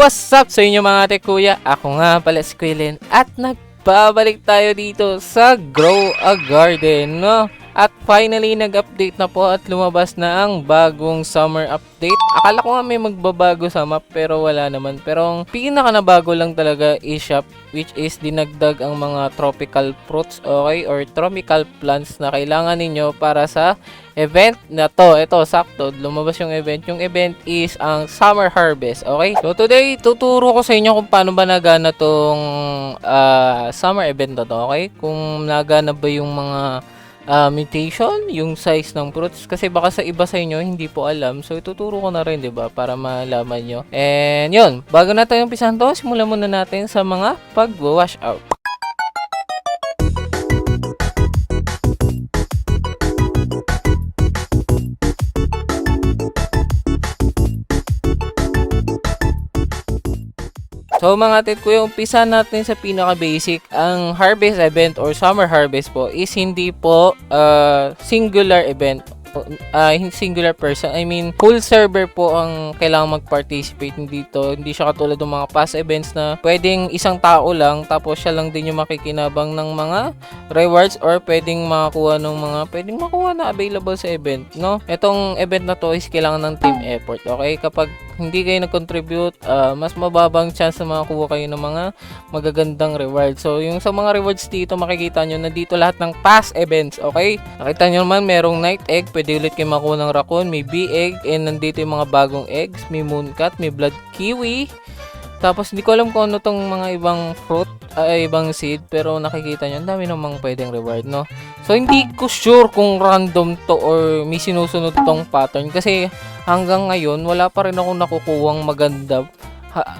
What's up sa inyo mga ate kuya? Ako nga pala si Quillen at nagbabalik tayo dito sa Grow a Garden, no? At finally nag-update na po at lumabas na ang bagong summer update. Akala ko nga may magbabago sa map pero wala naman. Pero ang pinaka na bago lang talaga is shop, which is dinagdag ang mga tropical fruits, okay? Or tropical plants na kailangan ninyo para sa event na to. Ito, sakto, lumabas yung event. Yung event is ang Summer Harvest, okay? So today, tuturo ko sa inyo kung paano ba nagana tong summer event na to, okay? Kung nagana ba yung mga mutation, yung size ng fruits. Kasi baka sa iba sa inyo, hindi po alam. So ituturo ko na rin, di ba? Para malaman nyo. And yun, bago na tayo umpisahan to, simulan muna natin sa mga pag-wash out. So mga tit kuya, umpisa natin sa pinaka-basic. Ang harvest event or summer harvest po is hindi po singular event. Singular person. I mean, full server po ang kailangang mag-participate dito. Hindi siya katulad ng mga past events na pwedeng isang tao lang tapos siya lang din yung makikinabang ng mga rewards or pwedeng makakuha na available sa event, no? Itong event na to is kailangan ng team effort, okay? Kapag hindi kayo nag-contribute, mas mababang chance na makakuha kayo ng mga magagandang rewards. So, yung sa mga rewards dito, makikita nyo na dito lahat ng past events, okay? Nakita nyo naman, merong night egg, pwede ulit kayo makuha ng raccoon, may bee egg, and nandito yung mga bagong eggs, may mooncat, may blood kiwi. Tapos, hindi ko alam kung ano tong mga ibang fruit, ibang seed, pero nakikita nyo, ang dami namang pwedeng reward, no? So, hindi ko sure kung random to or may sinusunod tong pattern kasi hanggang ngayon, wala pa rin akong nakukuhang maganda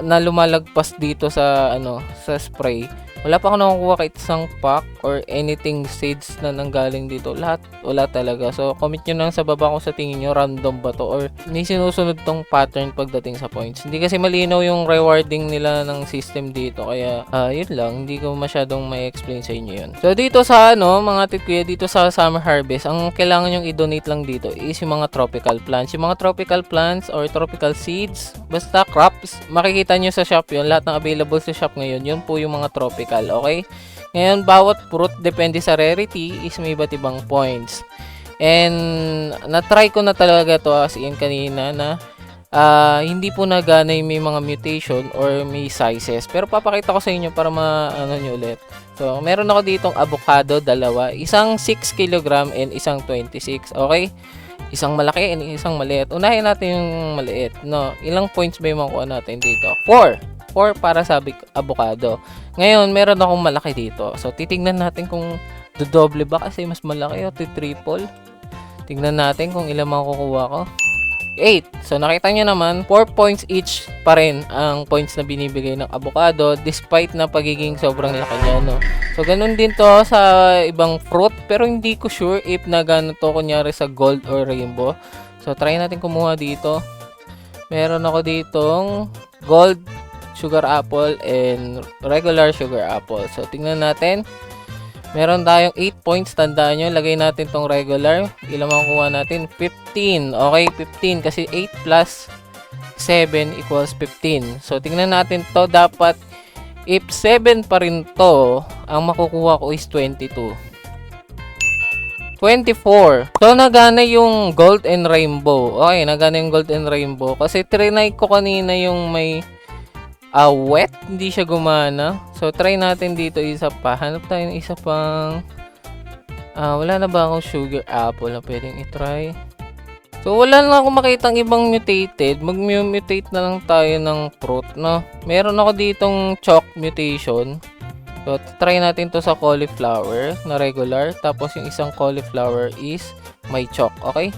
na lumalagpas dito sa sa spray. Wala pa akong nakukuha kahit isang pack or anything seeds na nanggaling dito. Lahat, wala talaga. So, comment nyo lang sa baba kung sa tingin nyo random ba to or may sinusunod tong pattern pagdating sa points. Hindi kasi malinaw yung rewarding nila ng system dito. Kaya, yun lang. Hindi ko masyadong may explain sa inyo yun. So, dito sa mga tikuya, dito sa Summer Harvest, ang kailangan yung i-donate lang dito is yung mga tropical plants. Yung mga tropical plants or tropical seeds, basta crops, makikita nyo sa shop yun. Lahat ng available sa shop ngayon, yun po yung mga tropical. Okay? Ngayon, bawat fruit, depende sa rarity, is may iba't ibang points. And, na-try ko na talaga to as in kanina na hindi po nagana yung may mga mutation or may sizes. Pero papakita ko sa inyo para maano nyo ulit. So, meron ako ditong avocado, dalawa. Isang 6 kg and isang 26. Okay? Isang malaki and isang maliit. Unahin natin yung maliit. No? Ilang points ba yung makuha natin dito? 4 para sa avocado. Ngayon, meron akong malaki dito. So, titignan natin kung dodoble ba kasi mas malaki o triple. Tignan natin kung ilan makukuha ko. 8. So, nakita nyo naman, 4 points each pa rin ang points na binibigay ng avocado despite na pagiging sobrang laki niya, no? So, ganun din to sa ibang fruit pero hindi ko sure if nagano to kunyari sa gold or rainbow. So, try natin kumuha dito. Meron ako ditong gold sugar apple and regular sugar apple. So, tingnan natin. Meron tayong 8 points. Tandaan nyo, lagay natin tong regular. Ilan makukuha natin? 15. Okay, 15. Kasi 8 plus 7 equals 15. So, tingnan natin to. Dapat, if 7 pa rin to, ang makukuha ko is 22. 24. So, nagana yung gold and rainbow. Okay, nagana yung gold and rainbow. Kasi trinay ko kanina yung may wet, hindi siya gumana. So, try natin dito isa pa. Hanap tayo ng isa pang wala na ba akong sugar apple na pwedeng itry? So, wala na akong makitang ibang mutated. Mag-mutate na lang tayo ng fruit, no? Meron ako ditong chalk mutation. So, try natin to sa cauliflower na regular. Tapos, yung isang cauliflower is may chalk, okay?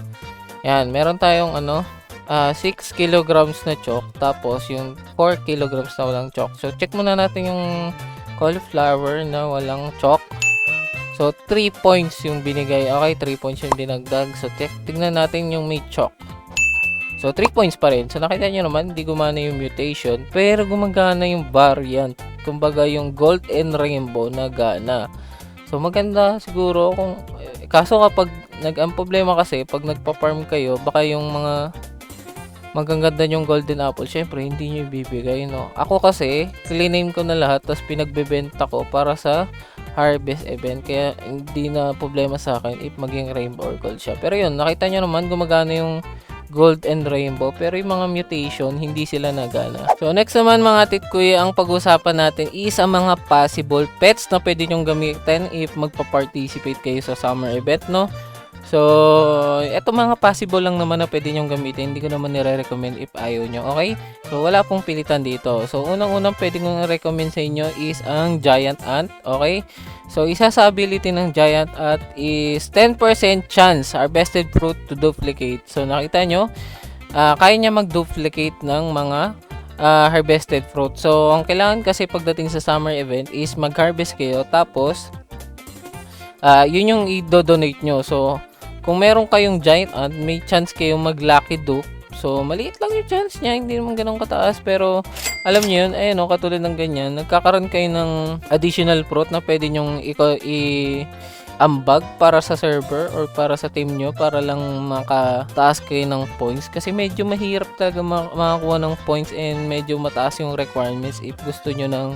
Yan, meron tayong 6 kilograms na chalk, tapos yung 4 kilograms na walang chalk. So, check muna natin yung cauliflower na walang chalk. So, 3 points yung binigay. Okay, 3 points yung dinagdag. So, tignan natin yung may chalk. So, 3 points pa rin. So, nakita nyo naman, hindi gumana yung mutation, pero gumagana yung variant. Kumbaga, yung gold and rainbow na gana. So, maganda siguro kung kaso kapag ang problema kasi, pag nagpa-farm kayo, baka yung mga magaganda yung golden apple, syempre hindi nyo ibibigay, no? Ako kasi, clean ko na lahat, tapos pinagbebenta ko para sa harvest event. Kaya hindi na problema sa akin if maging rainbow or gold siya. Pero yun, nakita nyo naman gumagana yung gold and rainbow. Pero yung mga mutation, hindi sila nagana. So next naman mga titkuya, ang pag-usapan natin is ang mga possible pets na pwede nyong gamitin if magpa-participate kayo sa summer event, no? So, eto mga possible lang naman na pwede nyong gamitin. Hindi ko naman nire-recommend if ayaw nyo, okay? So, wala pong pilitan dito. So, unang-unang pwede kong recommend sa inyo is ang Giant Ant, okay? So, isa sa ability ng Giant Ant is 10% chance harvested fruit to duplicate. So, nakita nyo, kaya niya mag-duplicate ng mga harvested fruit. So, ang kailangan kasi pagdating sa summer event is mag-harvest kayo, tapos yun yung i-donate nyo. So, kung meron kayong Giant Ant, may chance kayong mag-lucky dupe. So, maliit lang yung chance niya, hindi naman ganun kataas. Pero, alam niyo yun, ayun o, katulad ng ganyan, nagkakaroon kayo ng additional fruit na pwede nyong i-ambag para sa server or para sa team nyo para lang makataas kayo ng points. Kasi medyo mahirap talaga makakuha ng points and medyo mataas yung requirements if gusto nyo ng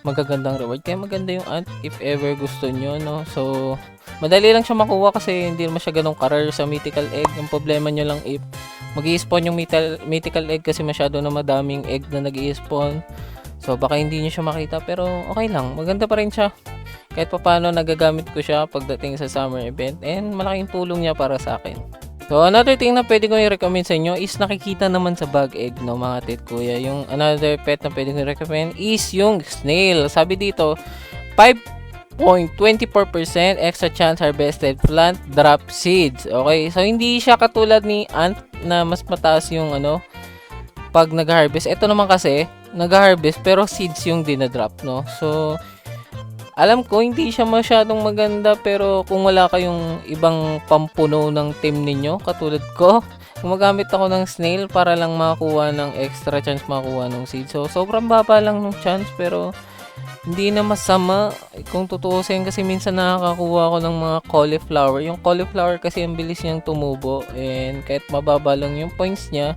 magagandang reward. Kaya maganda yung ant if ever gusto nyo, no? So, madali lang siya makuha kasi hindi naman siya ganong rare sa mythical egg. Ang problema nyo lang if mag-i-spawn yung mythical egg kasi masyado na madaming egg na nag-i-spawn. So, baka hindi nyo siya makita pero okay lang. Maganda pa rin siya. Kahit pa paano nagagamit ko siya pagdating sa summer event and malaking tulong niya para sa akin. So, another thing na pwede ko i-recommend sa inyo is nakikita naman sa bag egg, no, mga titkuya. Yung another pet na pwede ko i-recommend is yung snail. Sabi dito, 5.24% extra chance harvested plant drop seeds. Okay, so hindi siya katulad ni ant na mas mataas yung pag nag-harvest. Ito naman kasi, nag-harvest pero seeds yung dinadrop, no? So, alam ko hindi siya masyadong maganda pero kung wala kayong ibang pampuno ng team ninyo katulad ko, gumagamit ako ng snail para lang makakuha ng extra chance makakuha ng seed. So sobrang baba lang ng chance pero hindi na masama kung tutuusin kasi minsan nakakakuha ako ng mga cauliflower. Yung cauliflower kasi ang bilis niyang tumubo and kahit mababa lang yung points niya,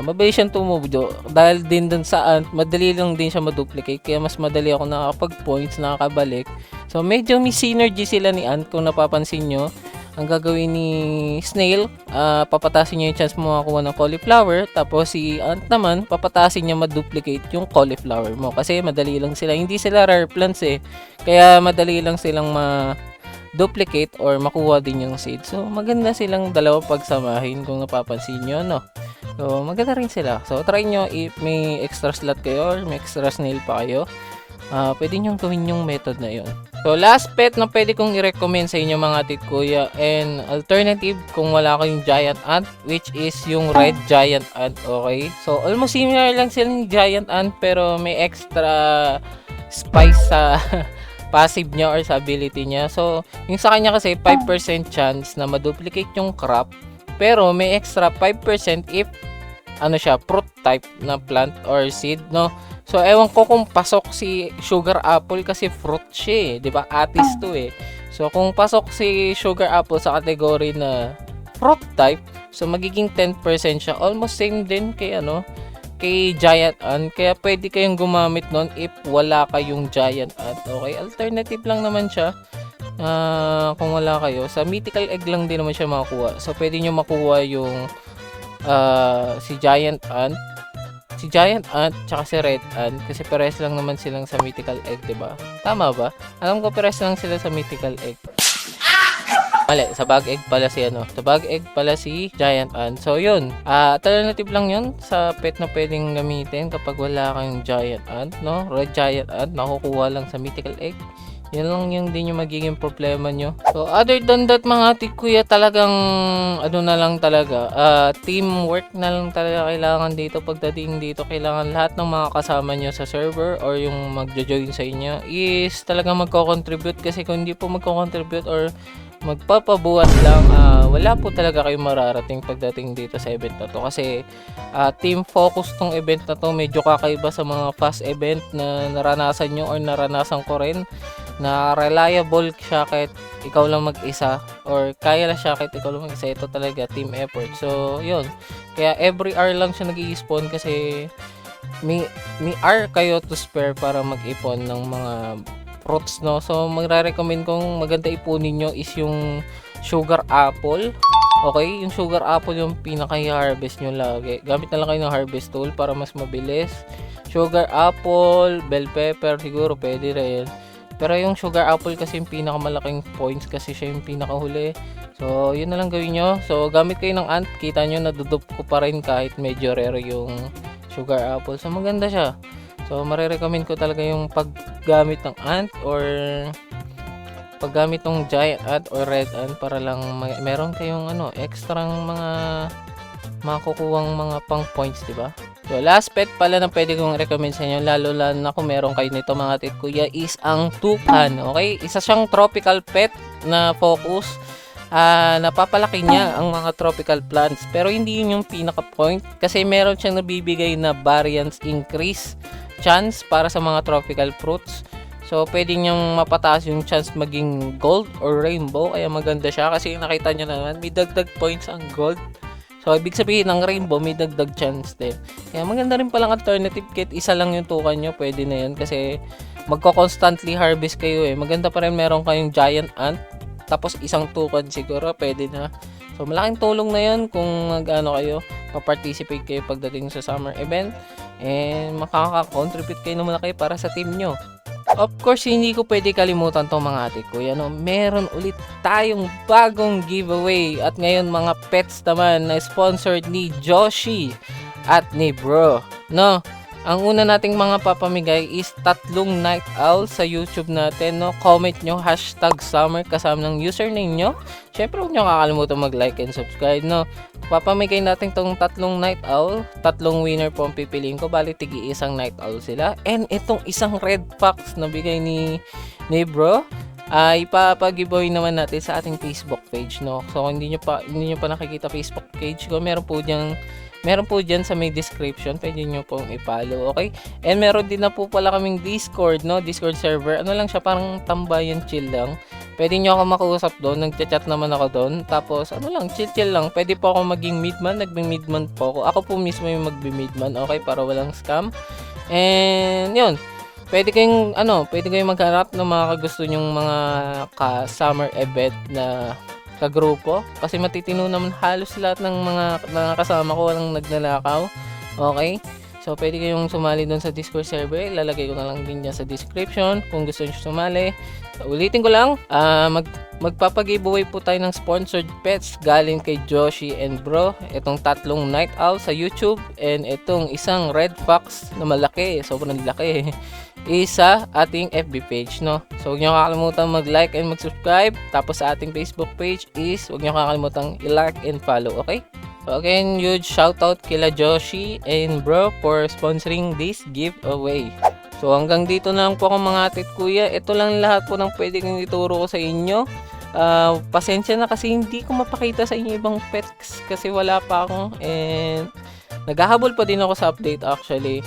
mabilis siyang tumubo. Dahil din dun sa ant, madali lang din siya maduplicate. Kaya mas madali ako nakakapag-points, nakakabalik. So, medyo may synergy sila ni ant kung napapansin nyo. Ang gagawin ni snail, papatasin niya yung chance mo makakuha ng cauliflower. Tapos si ant naman, papatasin niya maduplicate yung cauliflower mo. Kasi madali lang sila. Hindi sila rare plants eh. Kaya madali lang silang duplicate or makuha din yung seed. So, maganda silang dalawa pagsamahin kung napapansin nyo, no? So, maganda rin sila. So, try nyo if may extra slot kayo or may extra snail pa kayo. Pwede nyo gawin yung method na yun. So, last pet na pwede kong i-recommend sa inyo mga titkuya and alternative kung wala kayong giant ant, which is yung red giant ant, okay? So, almost similar lang sila ni giant ant pero may extra spice sa passive niya or sa ability niya. So, yung sa kanya kasi 5% chance na maduplicate yung crop. Pero may extra 5% if fruit type na plant or seed, no? So ewan ko kung pasok si sugar apple kasi fruit siya, 'di ba? Atis to eh. So kung pasok si sugar apple sa category na fruit type, so magiging 10% siya. Almost same din kay kay giant ant. Kaya pwede kayong gumamit nun if wala kayong giant ant. Okay, alternative lang naman siya. Kung wala kayo, sa mythical egg lang din naman siya makukuha. So, pwede nyo makuha yung si giant ant, tsaka si red ant. Kasi pares lang naman silang sa mythical egg, diba? Tama ba? Alam ko pares lang sila sa mythical egg. Mali, sa bag egg pala si sa bag egg pala si giant ant. So, yun. Alternative lang yun sa pet na pwedeng gamitin kapag wala kayong giant ant, no? Red giant ant, nakukuha lang sa mythical egg. Yan lang yung din yung magiging problema nyo. So, other than that mga tikuya, talagang na lang talaga. Teamwork na lang talaga kailangan dito. Pagdating dito, kailangan lahat ng mga kasama nyo sa server or yung magjo-join sa inyo is talagang magko-contribute. Kasi kung hindi po magko-contribute or magpapabuhat lang, wala po talaga kayong mararating pagdating dito sa event na to. Kasi team focus tong event na to. Medyo kakaiba sa mga past event na naranasan nyo or naranasan ko rin. na reliable siya kahit ikaw lang mag-isa, or kaya lang siya kahit ikaw lang mag-isa. Ito talaga team effort. So yun, kaya every hour lang siya nag-i-spawn kasi may hour kayo to spare para mag-ipon ng mga fruits, no? So magre-recommend kong maganda ipunin nyo is yung sugar apple. Okay, yung sugar apple yung pinaka-harvest nyo lagi. Gamit na lang kayo ng harvest tool para mas mabilis. Sugar apple, bell pepper, siguro pwede rin. Pero yung sugar apple kasi yung pinakamalaking points kasi siya yung pinakahuli. So, yun na lang gawin nyo. So, gamit kayo ng ant. Kita nyo, nadudup ko pa rin kahit medyo rare yung sugar apple. So, maganda siya. So, marirecommend ko talaga yung paggamit ng ant or paggamit ng giant ant or red ant para lang meron kayong extrang mga makukuhang mga pang points, di ba? So, last pet pala na pwede kong recommend sa inyo, lalo na kung meron kayo nito mga titkuya, is ang tukan. Okay? Isa siyang tropical pet na focus. Napapalaki niya ang mga tropical plants. Pero hindi yun yung pinaka-point kasi meron siyang nabibigay na variance increase chance para sa mga tropical fruits. So, pwede niyang mapataas yung chance maging gold or rainbow. Kaya maganda siya kasi nakita nyo naman, may dagdag points ang gold. So, ibig sabihin ng rainbow, may dagdag chance din. Kaya maganda rin palang alternative kit. Isa lang yung tukan nyo, pwede na yan. Kasi magko-constantly harvest kayo eh. Maganda pa rin meron kayong giant ant. Tapos isang tukan siguro, pwede na. So, malaking tulong na yan kung kayo, pa-participate kayo pagdating sa summer event. And makaka-contribute kayo na malaki para sa team nyo. Of course, hindi ko pwede kalimutan tong mga ate ko. Meron ulit tayong bagong giveaway. At ngayon mga pets naman na sponsored ni Joshi at ni Bro. No? Ang una nating mga papamigay is 3 night owl sa YouTube natin. No? Comment nyo #summer kasama ng username nyo. Syempre huwag nyo kakalimutan mag-like and subscribe. No? Papamigay natin tong 3 night owl. 3 winner po ang pipiliin ko. Bali tigi isang night owl sila. And itong isang red fox na bigay ni Bro, ipapag-giveaway naman natin sa ating Facebook page. No? So kung hindi nyo pa nakikita Facebook page ko, meron po dyan sa may description. Pwede nyo pong i-follow, okay? And meron din na po pala kaming Discord, no? Discord server. Ano lang siya, parang tambayan, chill lang. Pwede nyo ako makausap doon. Nagchat-chat naman ako doon. Tapos, chill lang. Pwede po ako maging midman. Nagbi-midman po ako. Ako po mismo yung magbi-midman, okay? Para walang scam. And, yun. Pwede kayong maghanap ng mga kagusto nyong mga ka-summer event na kagrupo kasi matitino naman halos lahat ng mga kasama ko walang nagnanakaw. Okay? So pwede kayong sumali doon sa Discord server. Ilalagay ko na lang din yan sa description kung gusto niyo sumali. So, ulitin ko lang, magpapag-giveaway po tayo ng sponsored pets galing kay Joshi and Bro. Itong 3 night owl sa YouTube and itong isang red fox na malaki, sobrang laki isa ating FB page, no? So, huwag nyo kakalimutan mag-like and mag-subscribe. Tapos sa ating Facebook page is huwag nyo kakalimutan i-like and follow, okay? So, again, huge shoutout kila Joshi and Bro for sponsoring this giveaway. So, hanggang dito na lang po ako mga atit kuya. Ito lang lahat po ng pwede kong ituro ko sa inyo. Pasensya na kasi hindi ko mapakita sa inyo ibang pets kasi wala pa ako. And naghahabol pa din ako sa update actually.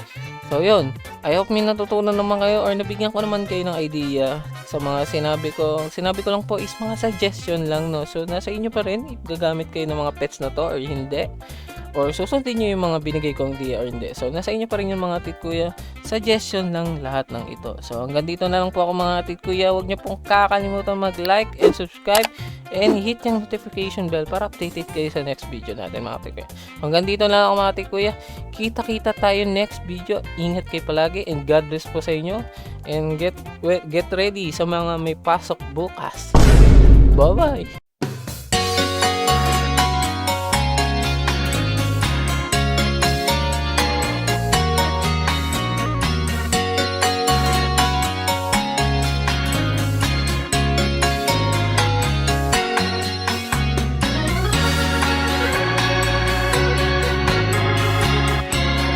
So, yun. I hope may natutunan naman kayo or nabigyan ko naman kayo ng idea sa mga sinabi ko. Sinabi ko lang po is mga suggestion lang, no? So, nasa inyo pa rin. Gagamit kayo ng mga pets na to or hindi. Or susundin nyo yung mga binigay kong idea or hindi. So, nasa inyo pa rin yung mga tit kuya. Suggestion lang lahat ng ito. So, hanggang dito na lang po ako mga tit kuya. Huwag nyo pong kakalimutan mag-like and subscribe. And hit yung notification bell para updated kayo sa next video natin mga tit kuya. Hanggang dito na lang ako mga tit kuya. Kita-kita tayo next video. Ingat kayo palagi and God bless po sa inyo. And get ready sa mga may pasok bukas. Bye-bye!